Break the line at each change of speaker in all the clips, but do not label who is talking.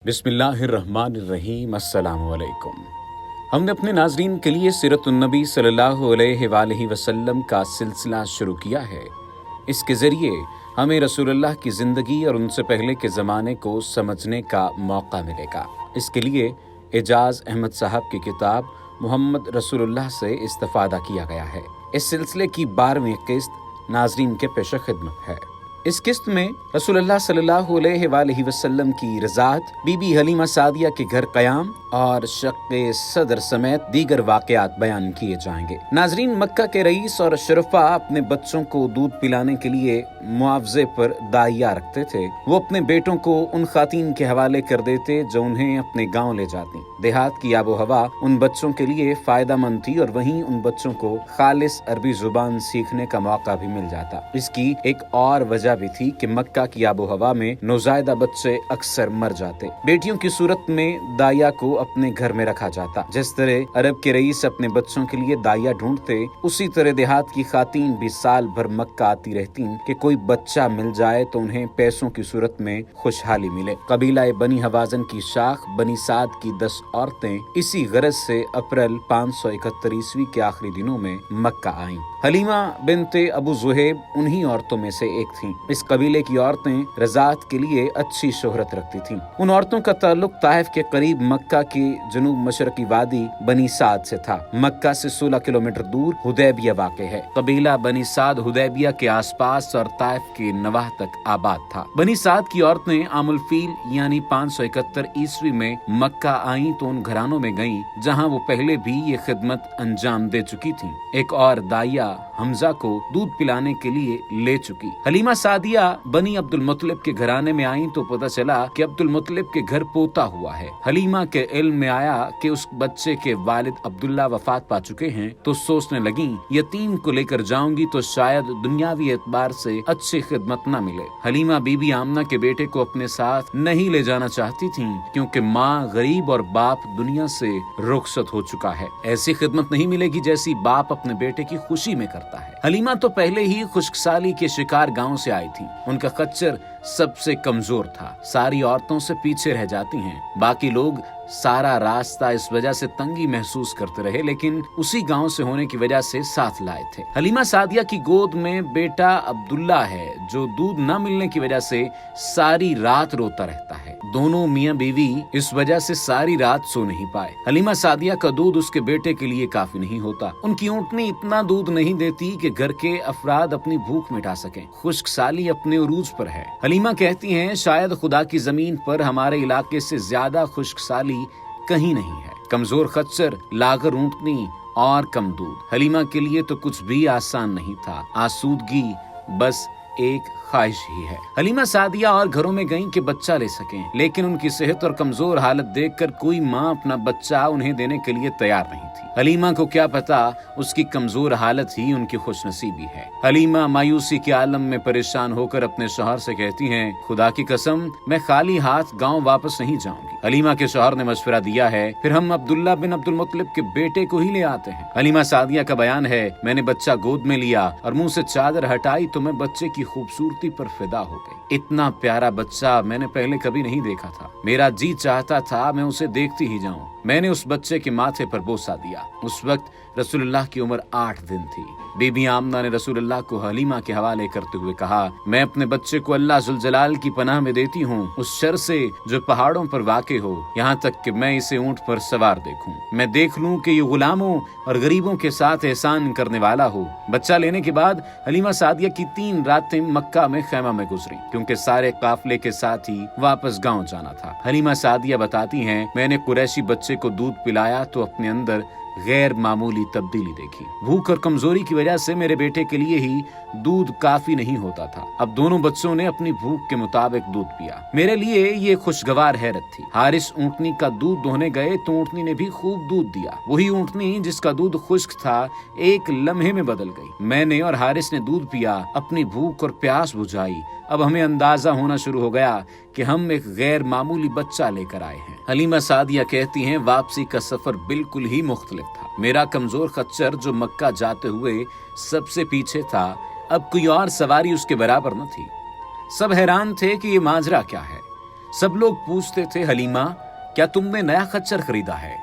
बिस्मिल्लाहिर्रहमानिर्रहीम। अस्सलाम वालेकुम। हमने अपने नाजरीन के लिए सीरतुन्नबी सल्लल्लाहु अलैहि वसल्लम का सिलसिला शुरू किया है। इसके ज़रिए हमें रसूलुल्लाह की ज़िंदगी और उनसे पहले के ज़माने को समझने का मौका मिलेगा। इसके लिए एजाज़ अहमद साहब की किताब मोहम्मद रसूलुल्लाह से इस्तिफ़ादा किया गया है। इस सिलसिले की 12वीं किस्त नाजरीन के पेश खिदमत है। इस किस्त में रसूलुल्लाह सल्लल्लाहु अलैहि वसल्लम की रज़ात, बीबी हलीमा सादिया के घर क़याम और शक़्क़े सदर समेत दीगर वाक़यात बयान किए जाएंगे। नाजरीन, मक्का के रईस और शरफा अपने बच्चों को दूध पिलाने के लिए मुआवजे पर दाइया रखते थे। वो अपने बेटों को उन खातीन के हवाले कर देते जो उन्हें अपने गाँव ले जाती। देहात की आबो हवा उन बच्चों के लिए फ़ायदा मंद थी और वहीं उन बच्चों को खालिस अरबी ज़ुबान सीखने का मौका भी मिल जाता। इसकी एक और वजह भी थी कि मक्का की आबो हवा में नौज़ायदा बच्चे अक्सर मर जाते। बेटियों की सूरत में दाइया को अपने घर में रखा जाता। जिस तरह अरब के रईस अपने बच्चों के लिए दाइया ढूंढते, उसी तरह देहात की खातीन भी साल भर मक्का आती रहती कि कोई बच्चा मिल जाए तो उन्हें पैसों की सूरत में खुशहाली मिले। कबीला बनी हवाजन की शाख बनी साद की 10 औरतें इसी गरज से अप्रैल 571 ईस्वी के आखिरी दिनों में मक्का आईं। हलीमा बिनते अबू ज़ुहैब उन्हीं औरतों में से एक थीं। इस कबीले की औरतें रज़ात के लिए अच्छी शोहरत रखती थीं। उन औरतों का ताल्लुक ताइफ के करीब मक्का की जनूब मशरकी वादी बनी साद से था। मक्का से 16 किलोमीटर दूर हुदैबिया वाक़ है। कबीला बनी साद हुदैबिया के आसपास और ताइफ के नवाह तक आबाद था। बनी साद की औरतें आमुल फील यानी 571 ईस्वी में मक्का आईं तो उन घरानों में गईं जहां वो पहले भी ये खिदमत अंजाम दे चुकी थीं। एक और दाइया हमजा को दूध पिलाने के लिए ले चुकी। हलीमा सादिया बनी अब्दुल मुत्तलिब के घराने में आई तो पता चला कि अब्दुल मुत्तलिब के घर पोता हुआ है। हलीमा के इल्म में आया कि उस बच्चे के वालिद अब्दुल्ला वफात पा चुके हैं तो सोचने लगी यतीम को लेकर जाऊंगी तो शायद दुनियावी एतबार से अच्छी खिदमत न मिले। हलीमा बीबी आमना के बेटे को अपने साथ नहीं ले जाना चाहती थी क्योंकि माँ गरीब और बाप दुनिया से रुखसत हो चुका है। ऐसी खिदमत नहीं मिलेगी जैसी बाप अपने बेटे की खुशी में करता है। हलीमा तो पहले ही खुश्कसाली के शिकार गांव से आई थी। उनका खच्चर सबसे कमजोर था। सारी औरतों से पीछे रह जाती हैं। बाकी लोग सारा रास्ता इस वजह से तंगी महसूस करते रहे, लेकिन उसी गांव से होने की वजह से साथ लाए थे। हलीमा सादिया की गोद में बेटा अब्दुल्ला है जो दूध न मिलने की वजह से सारी रात रोता रहता है। दोनों मियाँ बीवी इस वजह से सारी रात सो नहीं पाए। हलीमा सादिया का दूध उसके बेटे के लिए काफी नहीं होता। उनकी ऊँटनी इतना दूध नहीं देती कि घर के अफराद अपनी भूख मिटा सकें। खुश्क साली अपने उरूज पर है। हलीमा कहती हैं शायद खुदा की जमीन पर हमारे इलाके से ज्यादा खुश्क साली कहीं नहीं है। कमजोर खच्चर, लागर ऊँटनी और कम दूध। हलीमा के लिए तो कुछ भी आसान नहीं था। आसूदगी बस एक ख्वाहिश ही है। हलीमा सादिया और घरों में गईं कि बच्चा ले सकें, लेकिन उनकी सेहत और कमजोर हालत देखकर कोई माँ अपना बच्चा उन्हें देने के लिए तैयार नहीं थी। हलीमा को क्या पता उसकी कमजोर हालत ही उनकी खुशनसीबी है। हलीमा मायूसी के आलम में परेशान होकर अपने शौहर से कहती हैं, खुदा की कसम मैं खाली हाथ गाँव वापस नहीं जाऊंगी। हलीमा के शौहर ने मशवरा दिया है फिर हम अब्दुल्ला बिन अब्दुल मुत्तलिब के बेटे को ही ले आते हैं। हलीमा सादिया का बयान है, मैंने बच्चा गोद में लिया और मुंह से चादर हटाई तो मैं बच्चे की खूबसूरती पर फिदा हो गई। इतना प्यारा बच्चा मैंने पहले कभी नहीं देखा था। मेरा जी चाहता था मैं उसे देखती ही जाऊं। मैंने उस बच्चे के माथे पर बोसा दिया। उस वक्त रसूलुल्लाह की उम्र 8 दिन थी। बीबी आमना ने रसूलुल्लाह को हलीमा के हवाले करते हुए कहा, मैं अपने बच्चे को अल्लाह जुल जलाल की पनाह में देती हूँ उस शर से जो पहाड़ों पर वाक़े हो, यहाँ तक कि मैं इसे ऊँट पर सवार देखूं। मैं देख लूं कि ये गुलामों और गरीबों के साथ एहसान करने वाला हो। बच्चा लेने के बाद हलीमा सादिया की 3 रातें मक्का में खैमा में गुजरी क्योंकि सारे काफिले के साथ ही वापस गाँव जाना था। हलीमा सादिया बताती हैं, मैंने कुरैशी बच्चे को दूध पिलाया तो अपने अंदर गैर मामूली तब्दीली देखी। भूख और कमजोरी की वजह से मेरे बेटे के लिए ही दूध काफी नहीं होता था। अब दोनों बच्चों ने अपनी भूख के मुताबिक दूध पिया। मेरे लिए ये खुशगवार हैरत थी। हारिस ऊँटनी का दूध दोहने गए तो ऊँटनी ने भी खूब दूध दिया। वही ऊँटनी जिसका दूध खुश्क था एक लम्हे में बदल गई। मैंने और हारिस ने दूध पिया, अपनी भूख और प्यास बुझाई। अब हमें अंदाजा होना शुरू हो गया कि हम एक गैर मामूली बच्चा लेकर आए हैं। हलीमा सादिया कहती हैं, वापसी का सफर बिल्कुल ही मुख्तलिफ था। मेरा कमजोर खच्चर जो मक्का जाते हुए सबसे पीछे था, अब कोई और सवारी उसके बराबर न थी। सब हैरान थे कि ये माजरा क्या है। सब लोग पूछते थे, हलीमा क्या तुमने नया खच्चर खरीदा है?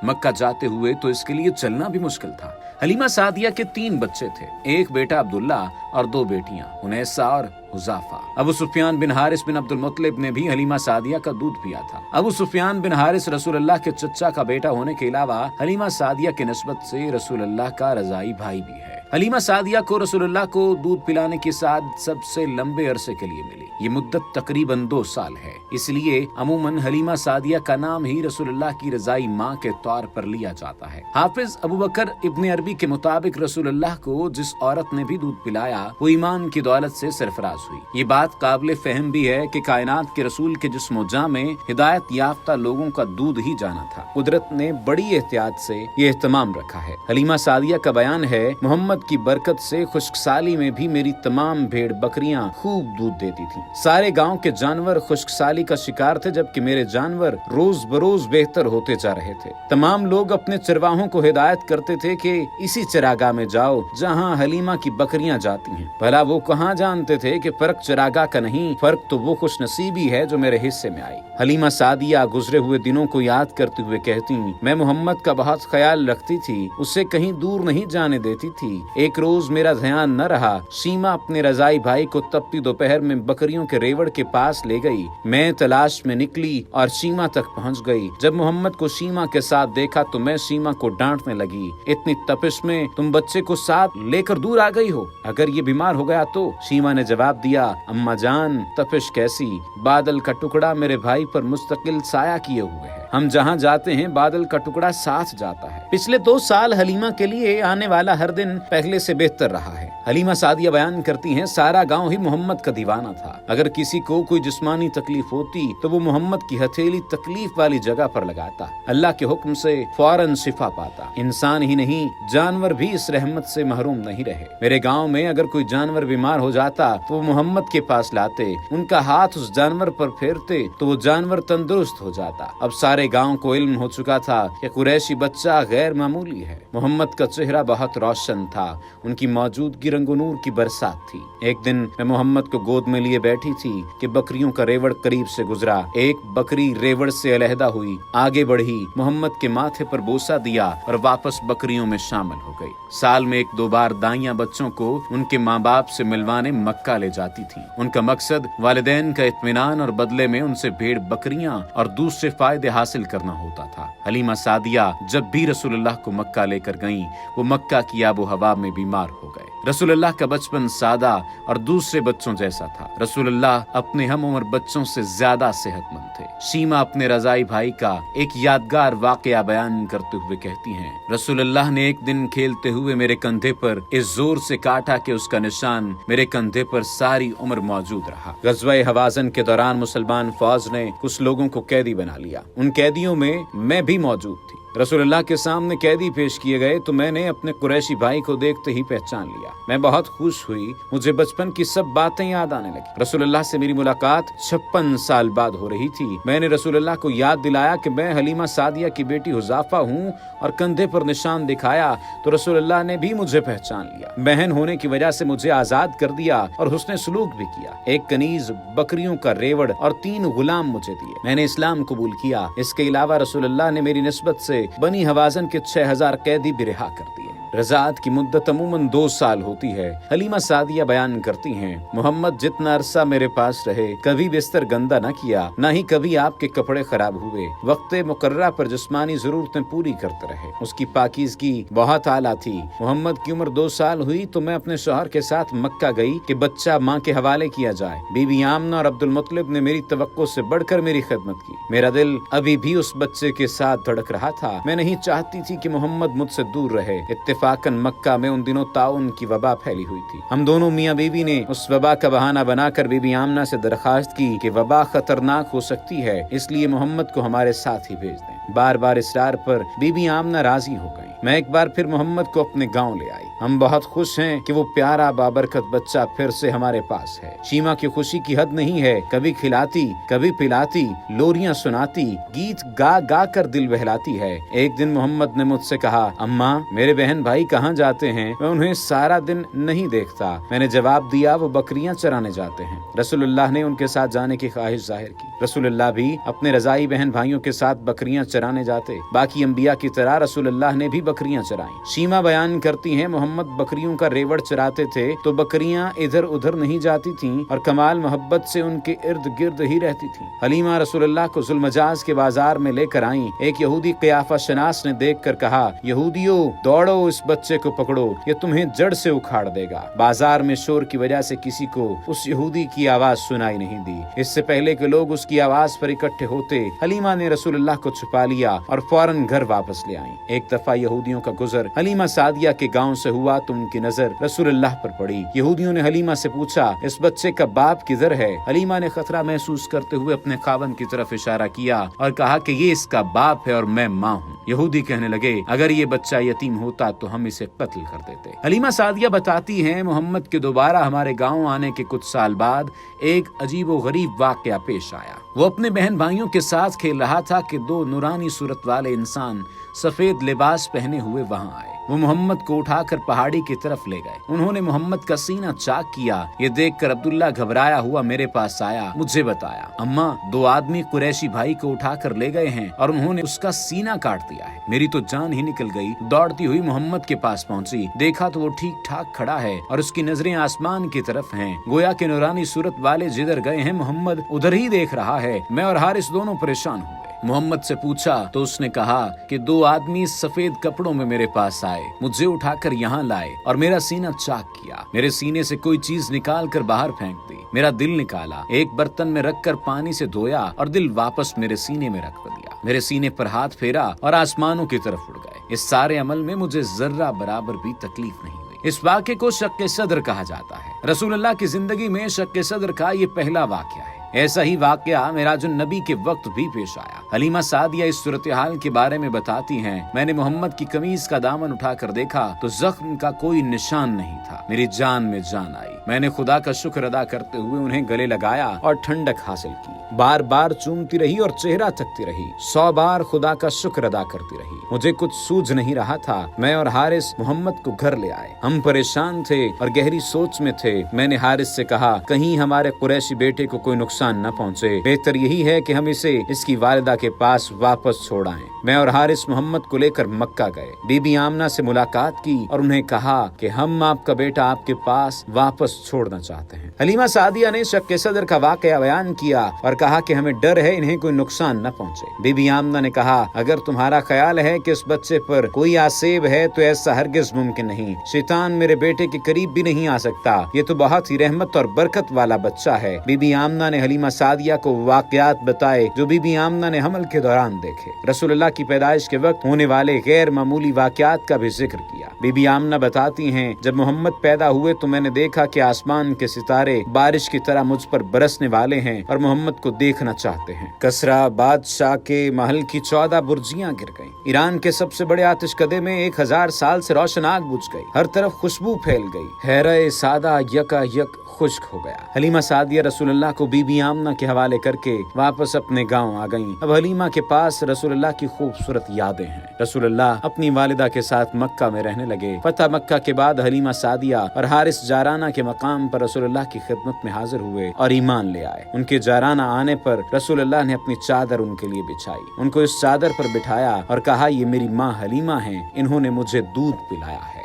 मक्का जाते हुए तो इसके लिए चलना भी मुश्किल था। हलीमा सादिया के 3 बच्चे थे, एक बेटा अब्दुल्ला और 2 बेटियां, उनैसा और हुज़ाफा। अबू सुफियान बिन हारिस बिन अब्दुल मुत्तलिब ने भी हलीमा सादिया का दूध पिया था। अबू सुफियान बिन हारिस रसूलुल्लाह के चचा का बेटा होने के अलावा हलीमा सादिया के निस्बत से रसूलुल्लाह का रज़ाई भाई भी है। हलीमा सादिया को रसूलुल्लाह को दूध पिलाने की साद सबसे लंबे अरसे के लिए मिली। ये मुद्दत तकरीबन 2 साल है, इसलिए अमूमन हलीमा सादिया का नाम ही रसूलुल्लाह की रज़ाई माँ के तौर पर लिया जाता है। हाफिज अबू बकर इब्न अरबी के मुताबिक रसूलुल्लाह को जिस औरत ने भी दूध पिलाया वो ईमान की दौलत से सरफराज हुई। ये बात काबिल फहम भी है कि कायनात के रसूल के जिस्म-ओ-जाँ में हिदायत याफ्ता लोगों का दूध ही जाना था। कुदरत ने बड़ी एहतियात से ये एहतमाम रखा है। हलीमा सादिया का बयान है, मोहम्मद की बरकत से खुश्कसाली में भी मेरी तमाम भेड़ बकरियां खूब दूध देती थीं। सारे गांव के जानवर खुश्कसाली का शिकार थे, जबकि मेरे जानवर रोज बरोज बेहतर होते जा रहे थे। तमाम लोग अपने चरवाहों को हिदायत करते थे कि इसी चरागाह में जाओ जहां हलीमा की बकरियां जाती हैं। भला वो कहाँ जानते थे कि फर्क चरागाह का नहीं, फर्क तो वो खुश नसीबी है जो मेरे हिस्से में आई। हलीमा सादिया गुजरे हुए दिनों को याद करते हुए कहती, मैं मोहम्मद का बहुत ख्याल रखती थी, उससे कहीं दूर नहीं जाने देती थी। एक रोज मेरा ध्यान न रहा, सीमा अपने रजाई भाई को तपती दोपहर में बकरियों के रेवड़ के पास ले गई। मैं तलाश में निकली और सीमा तक पहुंच गई। जब मोहम्मद को सीमा के साथ देखा तो मैं सीमा को डांटने लगी, इतनी तपिश में तुम बच्चे को साथ लेकर दूर आ गई हो, अगर ये बीमार हो गया तो? सीमा ने जवाब दिया, अम्मा जान तपिश कैसी, बादल का टुकड़ा मेरे भाई पर मुस्तकिल साया किए हुए है। हम जहाँ जाते हैं बादल का टुकड़ा साथ जाता है। पिछले 2 साल हलीमा के लिए आने वाला हर दिन पहले से बेहतर रहा है। हलीमा सादिया बयान करती हैं, सारा गांव ही मोहम्मद का दीवाना था। अगर किसी को कोई जिस्मानी तकलीफ होती तो वो मोहम्मद की हथेली तकलीफ वाली जगह पर लगाता, अल्लाह के हुक्म से फौरन शिफा पाता। इंसान ही नहीं जानवर भी इस रहमत से महरूम नहीं रहे। मेरे गांव में अगर कोई जानवर बीमार हो जाता तो वो मोहम्मद के पास लाते, उनका हाथ उस जानवर पर फेरते तो वो जानवर तंदुरुस्त हो जाता। अब सारे गांव को इल्म हो चुका था कि कुरैशी बच्चा गैर मामूली है। मोहम्मद का चेहरा बहुत रोशन था, उनकी मौजूदगी रंगो नूर की बरसात थी। एक दिन मैं मोहम्मद को गोद में लिए बैठी थी कि बकरियों का रेवड़ करीब से गुजरा। एक बकरी रेवड़ से अलहदा हुई, आगे बढ़ी, मोहम्मद के माथे पर बोसा दिया और वापस बकरियों में शामिल हो गई। साल में 1-2 बार दाइयां बच्चों को उनके माँ बाप से मिलवाने मक्का ले जाती थीं। उनका मकसद वालिदैन का इत्मीनान और बदले में उनसे भेड़ बकरियां और दूसरे फायदे हासिल करना होता था। हलीमा सादिया जब भी रसूलुल्लाह को मक्का लेकर गईं, वो मक्का की आबो हवा में बीमार हो गए। रसूलुल्लाह का बचपन सादा और दूसरे बच्चों जैसा था। रसूलुल्लाह अपने हम उम्र बच्चों से ज्यादा सेहतमंद थे। सीमा अपने रजाई भाई का एक यादगार वाकया बयान करते हुए कहती हैं, रसूलुल्लाह ने एक दिन खेलते हुए मेरे कंधे पर इस जोर से काटा कि उसका निशान मेरे कंधे पर सारी उम्र मौजूद रहा। गज़वा हवाज़न के दौरान मुसलमान फौज ने कुछ लोगों को कैदी बना लिया। उन कैदियों में मैं भी मौजूद थी। रसूलुल्लाह के सामने कैदी पेश किए गए तो मैंने अपने कुरैशी भाई को देखते ही पहचान लिया। मैं बहुत खुश हुई, मुझे बचपन की सब बातें याद आने लगी। रसूलुल्लाह से मेरी मुलाकात 56 साल बाद हो रही थी। मैंने रसूलुल्लाह को याद दिलाया कि मैं हलीमा सादिया की बेटी हुज़ाफा हूँ और कंधे पर निशान दिखाया तो रसूलुल्लाह ने भी मुझे पहचान लिया। बहन होने की वजह से मुझे आजाद कर दिया और हुस्ने सलूक भी किया। एक कनीज, बकरियों का रेवड़ और 3 गुलाम मुझे दिए। मैंने इस्लाम कबूल किया। इसके अलावा रसूलुल्लाह ने मेरी निस्बत से बनी हवाज़न के 6000 कैदी भी रिहा कर दिए। रज़ात की मुद्दत अमूमन 2 साल होती है। हलीमा सादिया बयान करती हैं, मोहम्मद जितना अरसा मेरे पास रहे कभी बिस्तर गंदा न किया, न ही कभी आपके कपड़े खराब हुए। वक्त मुकर्रा पर जिस्मानी जरूरतें पूरी करते रहे। उसकी पाकीज़गी बहुत आला थी। मोहम्मद की उम्र 2 साल हुई तो मैं अपने शौहर के साथ मक्का गई कि बच्चा माँ के हवाले किया जाए। बीबी आमना और अब्दुल मुत्तलिब ने मेरी तवक्को से बढ़कर मेरी खिदमत की। मेरा दिल अभी भी उस बच्चे के साथ धड़क रहा था। मैं नहीं चाहती थी कि मोहम्मद मुझसे दूर रहे। इत्तेफाकन मक्का में उन दिनों ताउन की वबा फैली हुई थी। हम दोनों मियाँ बीवी ने उस वबा का बहाना बनाकर बीबी आमना से दरखास्त की कि वबा खतरनाक हो सकती है, इसलिए मोहम्मद को हमारे साथ ही भेज दें। बार बार इसरार पर बीबी आमना राजी हो गई। मैं एक बार फिर मोहम्मद को अपने गांव ले आई। हम बहुत खुश हैं कि वो प्यारा बाबरकत बच्चा फिर से हमारे पास है। शीमा की खुशी की हद नहीं है, कभी खिलाती कभी पिलाती, लोरियां सुनाती, गीत गा गा कर दिल बहलाती है। एक दिन मोहम्मद ने मुझसे कहा, अम्मा मेरे बहन भाई कहाँ जाते हैं, मैं उन्हें सारा दिन नहीं देखता। मैंने जवाब दिया, वो बकरियां चराने जाते हैं। रसूलुल्लाह ने उनके साथ जाने की ख्वाहिश जाहिर की। रसूलुल्लाह भी अपने रजाई बहन भाइयों के साथ बकरियां चराने जाते। बाकी अंबिया की तरह रसूलुल्लाह ने भी बकरियां चराई। शीमा बयान करती हैं, मोहम्मद बकरियों का रेवड़ चराते थे तो बकरियां इधर उधर नहीं जाती थीं और कमाल मोहब्बत से उनके इर्द गिर्द ही रहती थीं। हलीमा रसूलुल्लाह को जुल्मजाज के बाजार में लेकर आईं। एक यहूदी क़ियाफ़ा शनास ने देखकर कहा, यहूदियों दौड़ो, इस बच्चे को पकड़ो, ये तुम्हें जड़ से उखाड़ देगा। बाजार में शोर की वजह से किसी को उस यहूदी की आवाज सुनाई नहीं दी। इससे पहले कि लोग उसकी आवाज पर इकट्ठे होते, हलीमा ने रसूलुल्लाह को छुपा लिया और फौरन घर वापस ले आईं। एक दफा यहूदियों का गुजर हलीमा सादिया के गांव से हुआ तो उनकी नजर रसूलुल्लाह पर पड़ी। यहूदियों ने हलीमा से पूछा, इस बच्चे का बाप किधर है? हलीमा ने खतरा महसूस करते हुए अपने खावन की तरफ इशारा किया और कहा कि ये इसका बाप है और मैं माँ हूँ। यहूदी कहने लगे, अगर ये बच्चा यतीम होता तो हम इसे कत्ल कर देते। हलीमा सादिया बताती हैं, मोहम्मद के दोबारा हमारे गांव आने के कुछ साल बाद एक अजीबोगरीब वाकया पेश आया। वो अपने बहन भाइयों के साथ खेल रहा था कि दो नूरानी सूरत वाले इंसान सफेद लिबास पहने हुए वहां आए। वो मोहम्मद को उठाकर पहाड़ी की तरफ ले गए। उन्होंने मोहम्मद का सीना चाक किया। ये देखकर अब्दुल्ला घबराया हुआ मेरे पास आया, मुझे बताया, अम्मा दो आदमी कुरैशी भाई को उठाकर ले गए हैं और उन्होंने उसका सीना काट दिया है। मेरी तो जान ही निकल गई। दौड़ती हुई मोहम्मद के पास पहुंची, देखा तो वो ठीक ठाक खड़ा है और उसकी नजरें आसमान की तरफ हैं। गोया के नूरानी सूरत वाले जिधर गए हैं मोहम्मद उधर ही देख रहा है। मैं और हारिस दोनों परेशान हुए। मोहम्मद से पूछा तो उसने कहा कि दो आदमी सफेद कपड़ों में मेरे पास आए, मुझे उठाकर यहाँ लाए और मेरा सीना चाक किया। मेरे सीने से कोई चीज निकाल कर बाहर फेंक दी। मेरा दिल निकाला, एक बर्तन में रखकर पानी से धोया और दिल वापस मेरे सीने में रख दिया। मेरे सीने पर हाथ फेरा और आसमानों की तरफ उड़ गए। इस सारे अमल में मुझे जर्रा बराबर भी तकलीफ नहीं हुई। इस वाक़े को शक्के सदर कहा जाता है। रसूलुल्लाह की जिंदगी में शक्के सदर का ये पहला वाक़या है। ऐसा ही वाकया मिराजुन नबी के वक्त भी पेश आया। हलीमा सादिया इस सूरत हाल के बारे में बताती हैं, मैंने मोहम्मद की कमीज का दामन उठाकर देखा तो जख्म का कोई निशान नहीं था। मेरी जान में जान आई। मैंने खुदा का शुक्र अदा करते हुए उन्हें गले लगाया और ठंडक हासिल की। बार बार चूमती रही और चेहरा तकती रही। 100 बार खुदा का शुक्र अदा करती रही। मुझे कुछ सूझ नहीं रहा था। मैं और हारिस मोहम्मद को घर ले आए। हम परेशान थे और गहरी सोच में थे। मैंने हारिस से कहा, कहीं हमारे कुरैशी बेटे को कोई नुकसान न पहुंचे। बेहतर यही है कि हम इसे इसकी वालिदा के पास वापस छोड़ आएं। मैं और हारिस मोहम्मद को लेकर मक्का गए। बीबी आमना से मुलाकात की और उन्हें कहा कि हम आपका बेटा आपके पास वापस छोड़ना चाहते हैं। हलीमा सादिया ने शक्के सदर का वाकया बयान किया और कहा कि हमें डर है इन्हें कोई नुकसान न पहुंचे। बीबी आमना ने कहा, अगर तुम्हारा ख्याल है कि इस बच्चे पर कोई आसेब है तो ऐसा हरगिज मुमकिन नहीं। शैतान मेरे बेटे के करीब भी नहीं आ सकता। ये तो बहुत ही रहमत और बरकत वाला बच्चा है। बीबी आमना ने हलीमा सादिया को वाकयात बताए जो बीबी आमना ने हमल के दौरान देखे। रसूलुल्लाह की पैदाइश के वक्त होने वाले गैर मामूली वाकयात का भी जिक्र किया। बीबी आमना बताती हैं, जब मोहम्मद पैदा हुए तो मैंने देखा कि आसमान के सितारे बारिश की तरह मुझ पर बरसने वाले हैं और मोहम्मद को देखना चाहते हैं। कसरा बादशाह के महल की 14 बुर्जियां गिर गईं। ईरान के सबसे बड़े आतिशकदे में 1000 साल से रोशन आग बुझ गई। हर तरफ खुशबू फैल गई। हैरे सादा यका यक खुश्क हो गया। हलीमा सादिया रसूलुल्लाह को बीबी आमना के हवाले करके वापस अपने गांव आ गईं। अब हलीमा के पास रसूलुल्लाह की खूबसूरत यादें हैं। रसूलुल्लाह अपनी वालिदा के साथ मक्का में रहने लगे। फतह मक्का के बाद हलीमा सादिया और हारिस जाराना के मकाम पर रसूलुल्लाह की खिदमत में हाजिर हुए और ईमान ले आए। उनके जाराना आने पर रसूलुल्लाह ने अपनी चादर उनके लिए बिछाई। उनको इस चादर पर बिठाया और कहा, ये मेरी माँ हलीमा हैं, इन्होंने मुझे दूध पिलाया है।